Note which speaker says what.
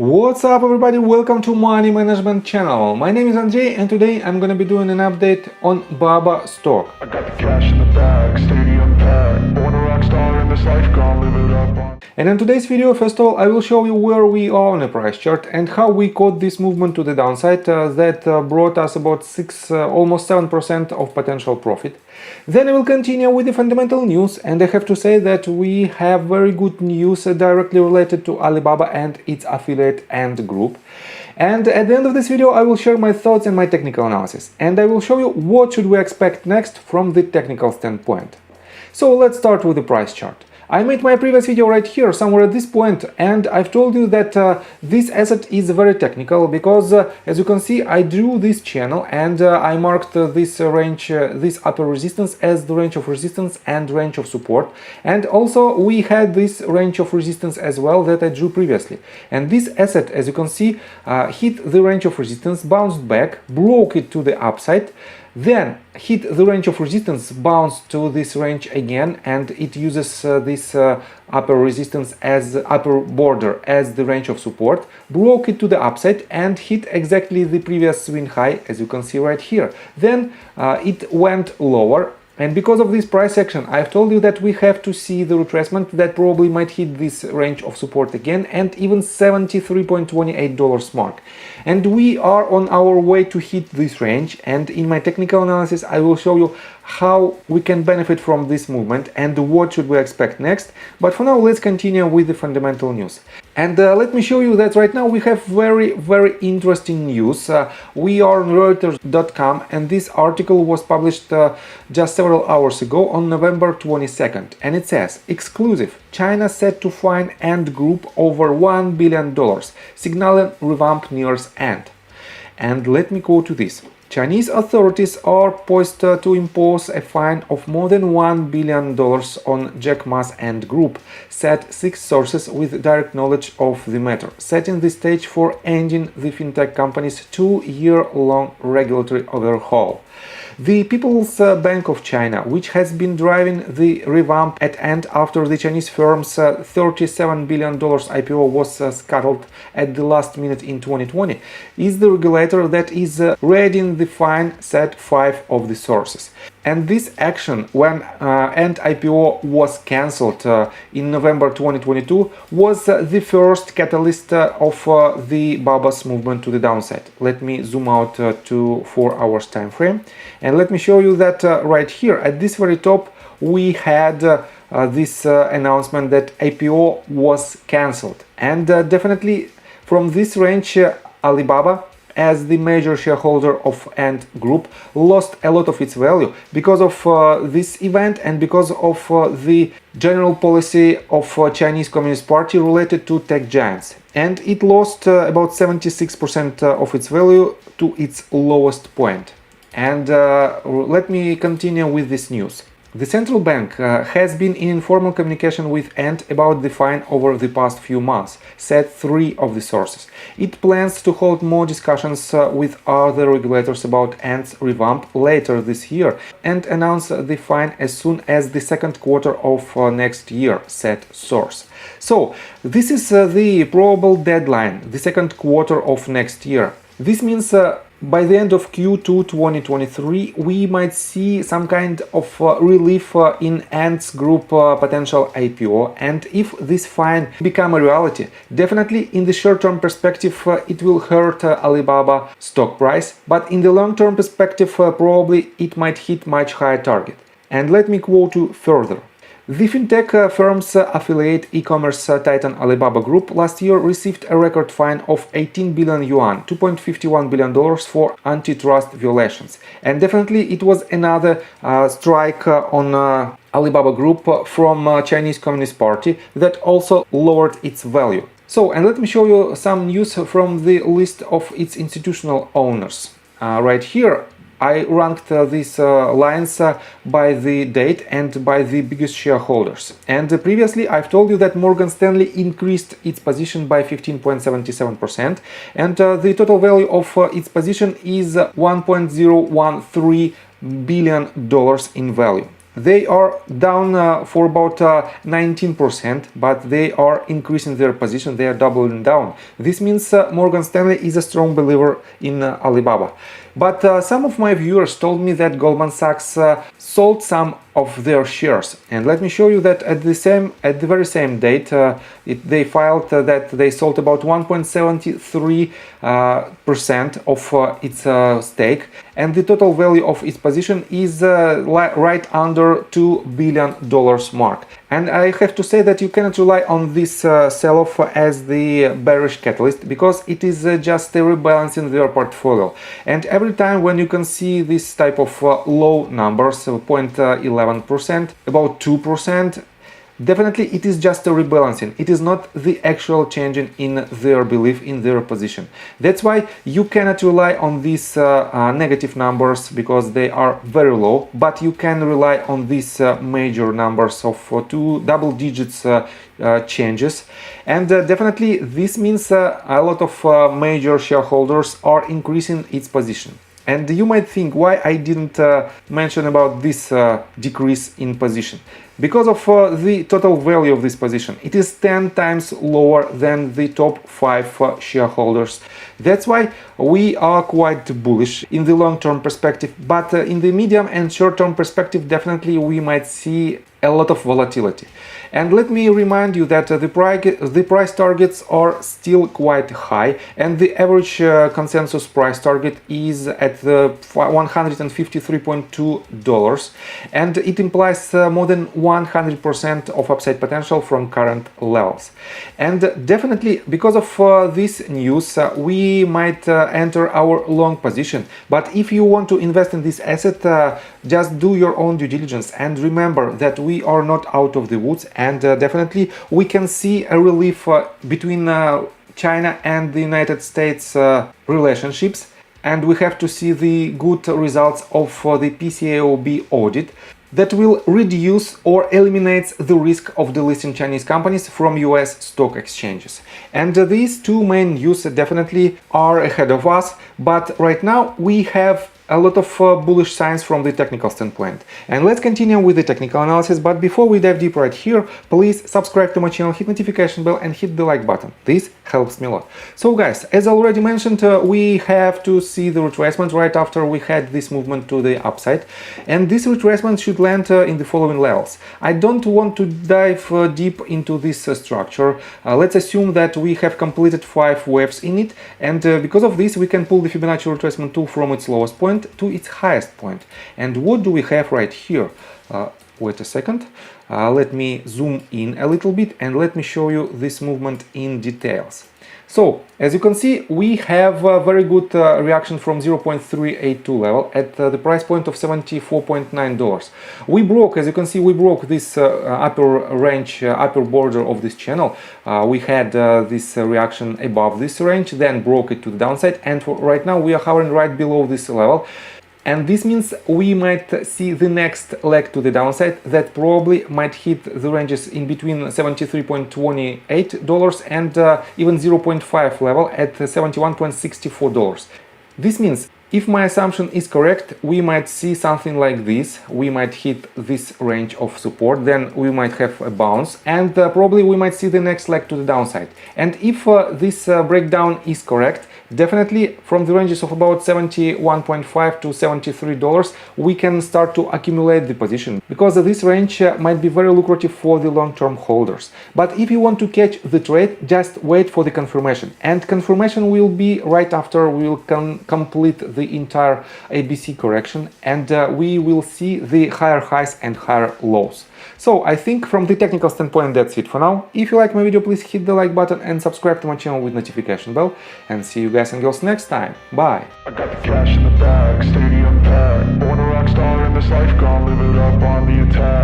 Speaker 1: What's up everybody, welcome to Money Management channel. My name is Andrei and today I'm gonna be doing an update on BABA stock.
Speaker 2: I got the cash in the bag, stadium packed, born a rock star in this life, gonna live it up on.
Speaker 1: And in today's video, first of all, I will show you where we are on a price chart and how we caught this movement to the downside that brought us about almost 7% of potential profit. Then I will continue with the fundamental news, and I have to say that we have very good news directly related to Alibaba and its affiliate Ant Group. And at the end of this video, I will share my thoughts and my technical analysis, and I will show you what should we expect next from the technical standpoint. So let's start with the price chart. I made my previous video right here, somewhere at this point, and I've told you that this asset is very technical because, as you can see, I drew this channel and I marked this range, this upper resistance as the range of resistance and range of support. And also we had this range of resistance as well that I drew previously. And this asset, as you can see, hit the range of resistance, bounced back, broke it to the upside, then hit the range of resistance, bounced to this range again, and it uses this upper resistance as upper border as the range of support, broke it to the upside and hit exactly the previous swing high, as you can see right here. Then it went lower. And because of this price action, I've told you that we have to see the retracement that probably might hit this range of support again and even $73.28 mark. And we are on our way to hit this range, and in my technical analysis I will show you how we can benefit from this movement and what should we expect next. But for now, let's continue with the fundamental news. And let me show you that right now we have very interesting news. We are on Reuters.com, and this article was published just several hours ago on November 22nd, and it says, exclusive, China set to fine Ant Group over $1 billion, signaling revamp nears end. And let me go to this. Chinese authorities are poised to impose a fine of more than $1 billion on Jack Ma's Ant Group, said 6 sources with direct knowledge of the matter, setting the stage for ending the fintech company's 2-year-long regulatory overhaul. The People's Bank of China, which has been driving the revamp at Ant after the Chinese firm's $37 billion IPO was scuttled at the last minute in 2020, is the regulator that is raiding the fine, said 5 of the sources. And this action, when Ant IPO was cancelled in November 2022, was the first catalyst of the BABA's movement to the downside. Let me zoom out to 4 hours time frame, and let me show you that right here at this very top we had this announcement that IPO was cancelled. And definitely from this range, Alibaba, as the major shareholder of Ant Group, lost a lot of its value because of this event and because of the general policy of Chinese Communist Party related to tech giants. And it lost about 76% of its value to its lowest point. And let me continue with this news. The central bank has been in informal communication with Ant about the fine over the past few months, said 3 of the sources. It plans to hold more discussions with other regulators about Ant's revamp later this year and announce the fine as soon as the second quarter of next year, said source. So, this is the probable deadline, the second quarter of next year. This means by the end of Q2 2023, we might see some kind of relief in Ant Group potential IPO, and if this fine become a reality, definitely in the short-term perspective it will hurt Alibaba stock price, but in the long-term perspective probably it might hit much higher target. And let me quote you further. The fintech firm's affiliate e-commerce titan Alibaba Group last year received a record fine of 18 billion yuan, $2.51 billion for antitrust violations. And definitely it was another strike on Alibaba Group from Chinese Communist Party that also lowered its value. So, and let me show you some news from the list of its institutional owners. Right here, I ranked these lines by the date and by the biggest shareholders. And previously I've told you that Morgan Stanley increased its position by 15.77%, and the total value of its position is $1.013 billion in value. They are down for about 19%, but they are increasing their position, they are doubling down. This means Morgan Stanley is a strong believer in Alibaba. But some of my viewers told me that Goldman Sachs sold some of their shares, and let me show you that at the very same date they filed that they sold about 1.73% of its stake, and the total value of its position is right under $2 billion mark. And I have to say that you cannot rely on this sell-off as the bearish catalyst, because it is just a rebalancing their portfolio. And every time when you can see this type of low numbers, 0.11%, about 2%, definitely it is just a rebalancing. It is not the actual changing in their belief, in their position. That's why you cannot rely on these negative numbers, because they are very low, but you can rely on these major numbers of two double digits changes. And definitely this means a lot of major shareholders are increasing its position. And you might think why I didn't mention about this decrease in position. Because of the total value of this position, it is 10 times lower than the top 5 shareholders. That's why we are quite bullish in the long-term perspective, but in the medium and short-term perspective, definitely we might see a lot of volatility. And let me remind you that the price targets are still quite high, and the average consensus price target is at the $153.2, and it implies more than 100% of upside potential from current levels. And definitely because of this news, we might enter our long position. But if you want to invest in this asset, just do your own due diligence, and remember that we are not out of the woods, and definitely we can see a relief between China and the United States relationships, and we have to see the good results of the PCAOB audit that will reduce or eliminate the risk of delisting Chinese companies from US stock exchanges. And these two main news definitely are ahead of us, but right now we have a lot of bullish signs from the technical standpoint. And let's continue with the technical analysis, but before we dive deep right here, please subscribe to my channel, hit notification bell and hit the like button. This helps me a lot. So guys, as already mentioned, we have to see the retracement right after we had this movement to the upside, and this retracement should land in the following levels. I don't want to dive deep into this structure. Let's assume that we have completed 5 waves in it, and because of this we can pull the Fibonacci retracement tool from its lowest point to its highest point. And what do we have right here? Wait a second, let me zoom in a little bit and let me show you this movement in details. So, as you can see, we have a very good reaction from 0.382 level at the price point of $74.9. We broke, as you can see, we broke this upper range, upper border of this channel. We had this reaction above this range, then broke it to the downside, and right now we are hovering right below this level. And this means we might see the next leg to the downside that probably might hit the ranges in between $73.28 and even 0.5 level at $71.64. This means if my assumption is correct, we might see something like this. We might hit this range of support, then we might have a bounce, and probably we might see the next leg to the downside. And if this breakdown is correct, definitely from the ranges of about $71.5 to $73 we can start to accumulate the position, because this range might be very lucrative for the long-term holders. But if you want to catch the trade, just wait for the confirmation, and confirmation will be right after we will complete the entire ABC correction, and we will see the higher highs and higher lows. So I think from the technical standpoint that's it for now. If you like my video, please hit the like button and subscribe to my channel with notification bell, and see you guys and girls next time. Bye!
Speaker 2: I got the cash in the bag, stadium packed. Born a rock star in this life, gonna live it up on the attack.